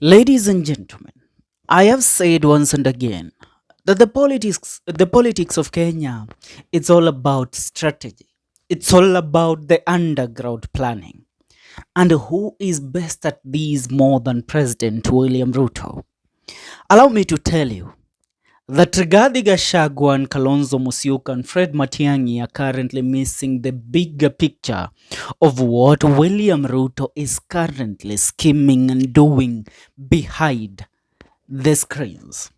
Ladies and gentlemen, I have said once and again that the politics of Kenya, it's all about strategy. It's all about the underground planning. And who is best at these more than President William Ruto? Allow me to tell you that Rigathi Gachagua and Kalonzo Musyoka and Fred Matiangi are currently missing the bigger picture of what William Ruto is currently scheming and doing behind the screens.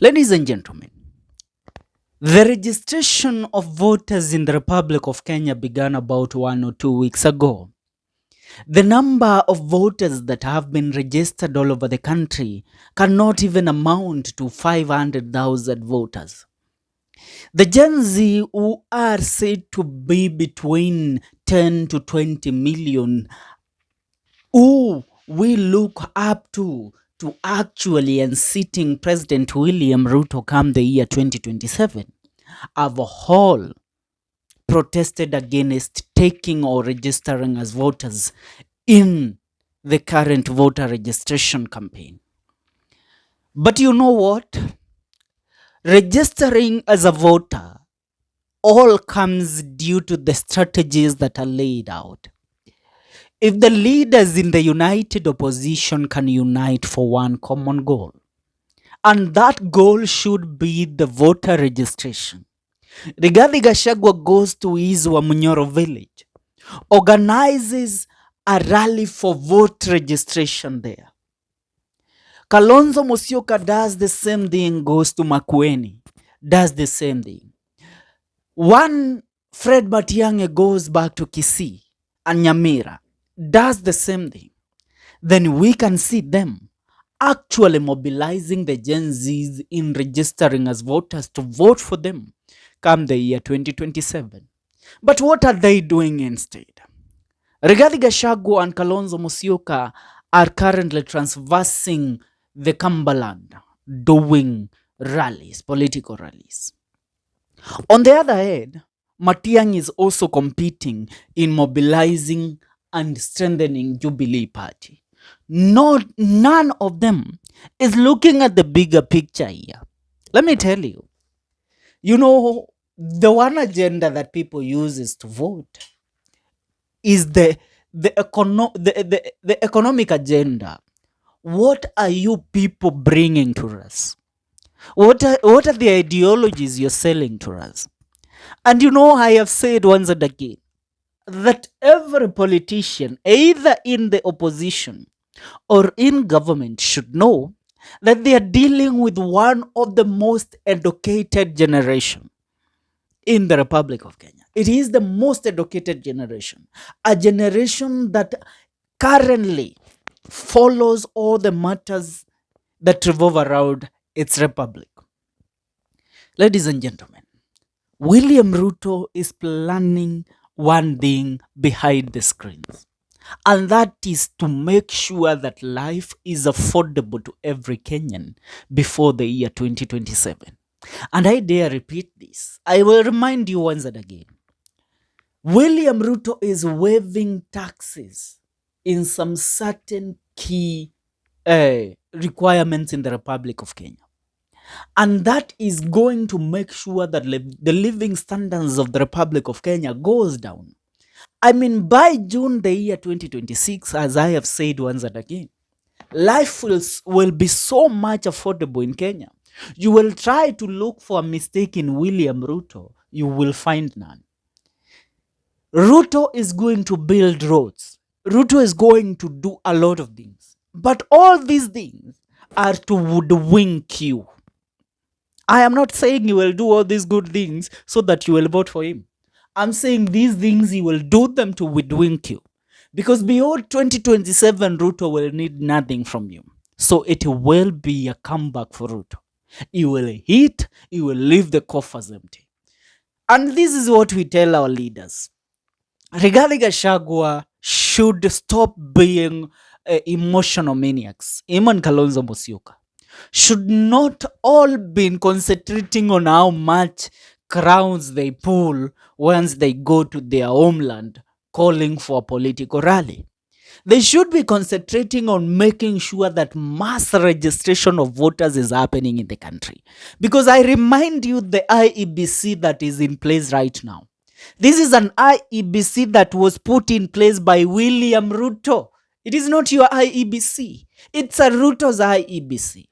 Ladies and gentlemen, the registration of voters in the Republic of Kenya began about 1 or 2 weeks ago. The number of voters that have been registered all over the country cannot even amount to 500,000 voters. The Gen Z, who are said to be between 10 to 20 million, who we look up to actually unseating President William Ruto come the year 2027, have all protested against taking or registering as voters in the current voter registration campaign. But you know what? Registering as a voter all comes due to the strategies that are laid out. If the leaders in the united opposition can unite for one common goal, and that goal should be the voter registration. Rigathi Gachagua goes to his Wamunyoro village, organizes a rally for vote registration there. Kalonzo Musyoka does the same thing, goes to Makueni, does the same thing. One Fred Matiang'i goes back to Kisii and Nyamira, does the same thing. Then we can see them actually mobilizing the Gen Zs in registering as voters to vote for them come the year 2027. But what are they doing instead? Rigathi Gachagua and Kalonzo Musyoka are currently transversing the Cumberland, doing rallies, political rallies. On the other hand, Matiang'i is also competing in mobilizing and strengthening Jubilee Party. None of them is looking at the bigger picture here. Let me tell you, the one agenda that people use is to vote is the economic agenda. What are you people bringing to us? What are the ideologies you're selling to us? And I have said once and again that every politician, either in the opposition or in government, should know that they are dealing with one of the most educated generation in the Republic of Kenya. It is the most educated generation, a generation that currently follows all the matters that revolve around its republic. Ladies and gentlemen, William Ruto is planning one thing behind the screens, and that is to make sure that life is affordable to every Kenyan before the year 2027. And I dare repeat this. I will remind you once and again. William Ruto is waiving taxes in some certain key requirements in the Republic of Kenya. And that is going to make sure that the living standards of the Republic of Kenya goes down. I mean, by June the year 2026, as I have said once and again, life will be so much affordable in Kenya. You will try to look for a mistake in William Ruto, you will find none. Ruto is going to build roads. Ruto is going to do a lot of things. But all these things are to woodwink you. I am not saying you will do all these good things so that you will vote for him. I'm saying these things he will do them to woodwink you. Because beyond 2027, Ruto will need nothing from you. So it will be a comeback for Ruto. He will hit, he will leave the coffers empty. And this is what we tell our leaders. Rigathi Gachagua should stop being emotional maniacs. Him and Kalonzo Musyoka should not all be concentrating on how much crowns they pull once they go to their homeland calling for a political rally. They should be concentrating on making sure that mass registration of voters is happening in the country. Because I remind you, the IEBC that is in place right now, this is an IEBC that was put in place by William Ruto. It is not your IEBC. It's a Ruto's IEBC.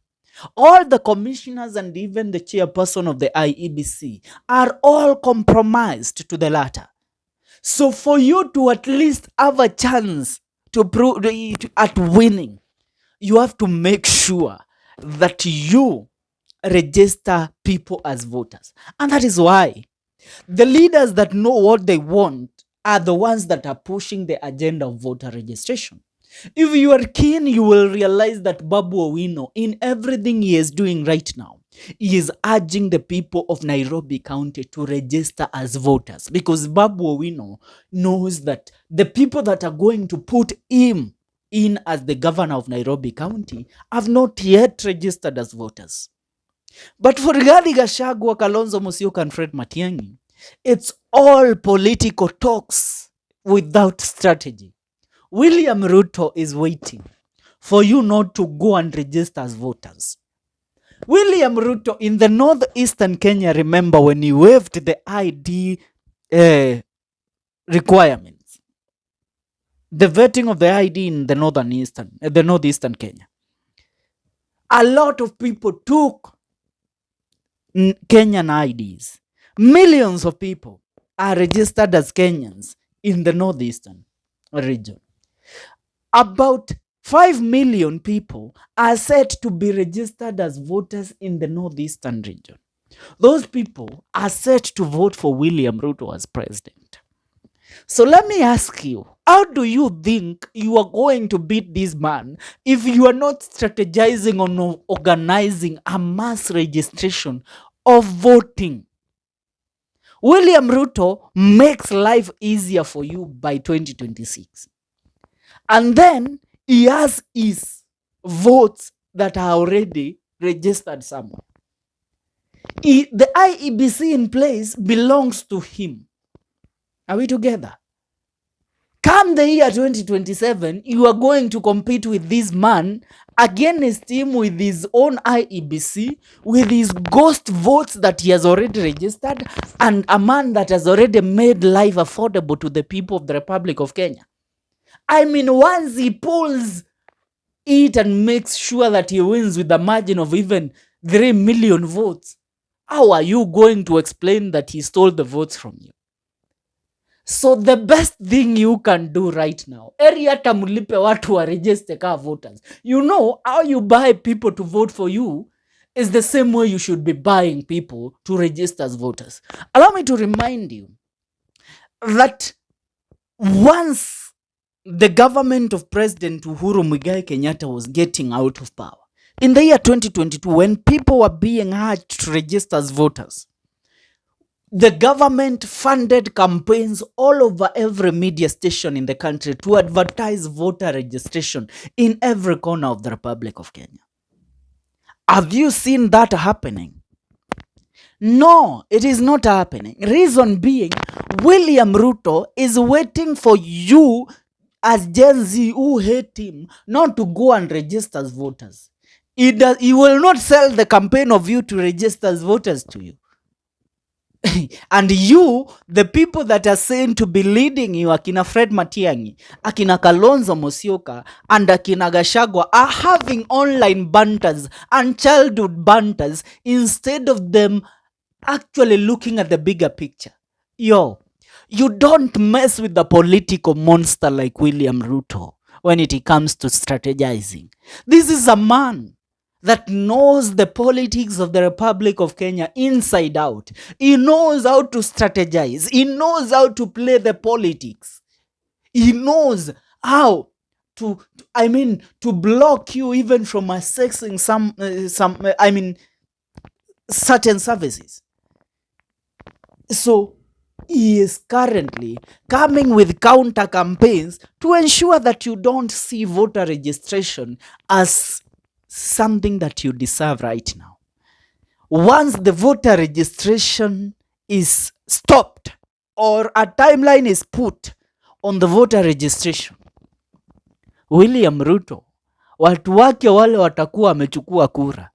All the commissioners and even the chairperson of the IEBC are all compromised to the latter. So for you to at least have a chance to prove at winning, you have to make sure that you register people as voters. And that is why the leaders that know what they want are the ones that are pushing the agenda of voter registration. If you are keen, you will realize that Babu Owino, in everything he is doing right now, he is urging the people of Nairobi County to register as voters, because Babu Owino knows that the people that are going to put him in as the governor of Nairobi County have not yet registered as voters. But for Rigathi Gachagua, Kalonzo Musyoka, and Fred Matiangi, it's all political talks without strategy. William Ruto is waiting for you not to go and register as voters. William Ruto in the northeastern Kenya, remember when he waived the ID requirements, the vetting of the ID in the northeastern Kenya, a lot of people took Kenyan IDs. Millions of people are registered as Kenyans in the northeastern region. About 5 million people are set to be registered as voters in the northeastern region. Those people are set to vote for William Ruto as president. So let me ask you, how do you think you are going to beat this man if you are not strategizing on organizing a mass registration of voting? William Ruto makes life easier for you by 2026. And then he has his votes that are already registered somewhere. The IEBC in place belongs to him. Are we together? Come the year 2027, you are going to compete with this man against him with his own IEBC, with his ghost votes that he has already registered, and a man that has already made life affordable to the people of the Republic of Kenya. I mean, once he pulls it and makes sure that he wins with a margin of even 3 million votes, how are you going to explain that he stole the votes from you? So the best thing you can do right now, hata mlipe watu wa register ka voters. You know how you buy people to vote for you is the same way you should be buying people to register as voters. Allow me to remind you that once the government of President Uhuru Muigai Kenyatta was getting out of power, in the year 2022, when people were being urged to register as voters, the government funded campaigns all over every media station in the country to advertise voter registration in every corner of the Republic of Kenya. Have you seen that happening? No, it is not happening. Reason being, William Ruto is waiting for you as Gen Z who hate him not to go and register as voters. He will not sell the campaign of you to register as voters to you. And you, the people that are saying to be leading you, akina Fred Matiangi, akina Kalonzo Musyoka, and akina Gachagua, are having online banters and childhood banters instead of them actually looking at the bigger picture. Yo, you don't mess with the political monster like William Ruto when it comes to strategizing. This is a man that knows the politics of the Republic of Kenya inside out. He knows how to strategize. He knows how to play the politics. He knows how to block you even from accessing certain services. So he is currently coming with counter campaigns to ensure that you don't see voter registration as something that you deserve right now. Once the voter registration is stopped or a timeline is put on the voter registration, William Ruto, watu wake wale watakuwa wamechukua kura,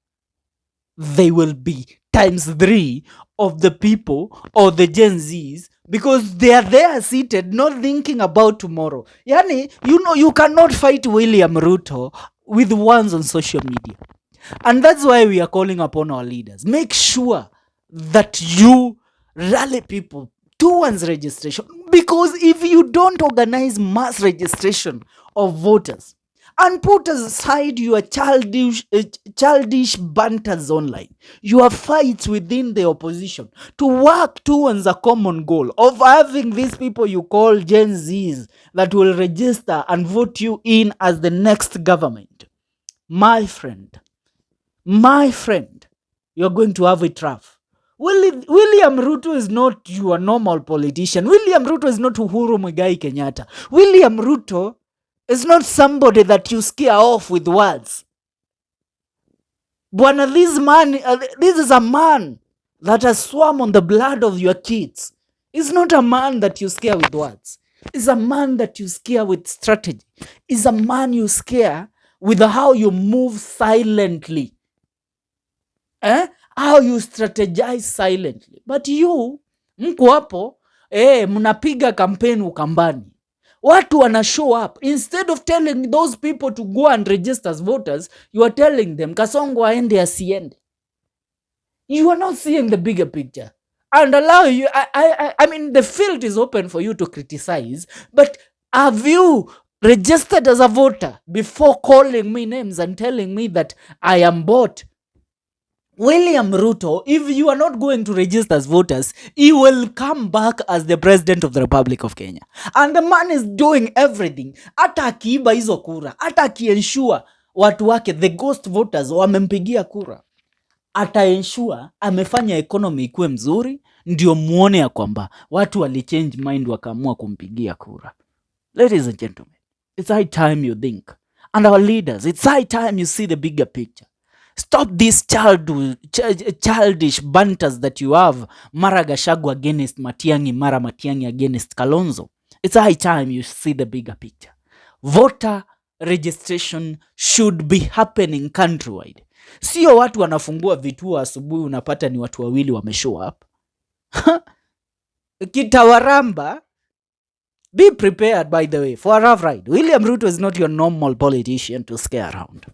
they will be ×3 of the people or the Gen Zs, because they are there seated not thinking about tomorrow. Yani, you cannot fight William Ruto with ones on social media. And that's why we are calling upon our leaders. Make sure that you rally people towards registration, because if you don't organize mass registration of voters and put aside your childish banters online, your fights within the opposition, to work towards a common goal of having these people you call Gen Zs that will register and vote you in as the next government, my friend, you're going to have it rough. William Ruto is not your normal politician. William Ruto is not Uhuru Muigai Kenyatta. William Ruto is not somebody that you scare off with words. Bwana, this is a man that has swum on the blood of your kids. He's not a man that you scare with words. He's a man that you scare with strategy. He's a man you scare with how you move silently. How you strategize silently. But you, mko hapo, mnapiga kampeni Ukambani. Watu wana show up. Instead of telling those people to go and register as voters, you are telling them, Kasongo aende asiende. You are not seeing the bigger picture. And allow you, I mean, the field is open for you to criticize, but have you registered as a voter before calling me names and telling me that I am bought? William Ruto, if you are not going to register as voters, he will come back as the president of the Republic of Kenya. And the man is doing everything. Hata akiiba hizo kura, hata akiensure watu wake, the ghost voters, wamempigia kura, ata ensure amefanya economy ikuwe mzuri, ndio muone ya kwamba watu wali change mind wakaamua kumpigia kura. Ladies and gentlemen, it's high time you think. And our leaders, it's high time you see the bigger picture. Stop these childish banters that you have. Mara Gachagua against Matiangi, Mara Matiangi against Kalonzo. It's high time you see the bigger picture. Voter registration should be happening countrywide. Sio watu wanafungua vituo asubuhi unapata ni watu wawili wameshow up. Kitawaramba. Be prepared, by the way, for a rough ride. William Ruto is not your normal politician to scare around.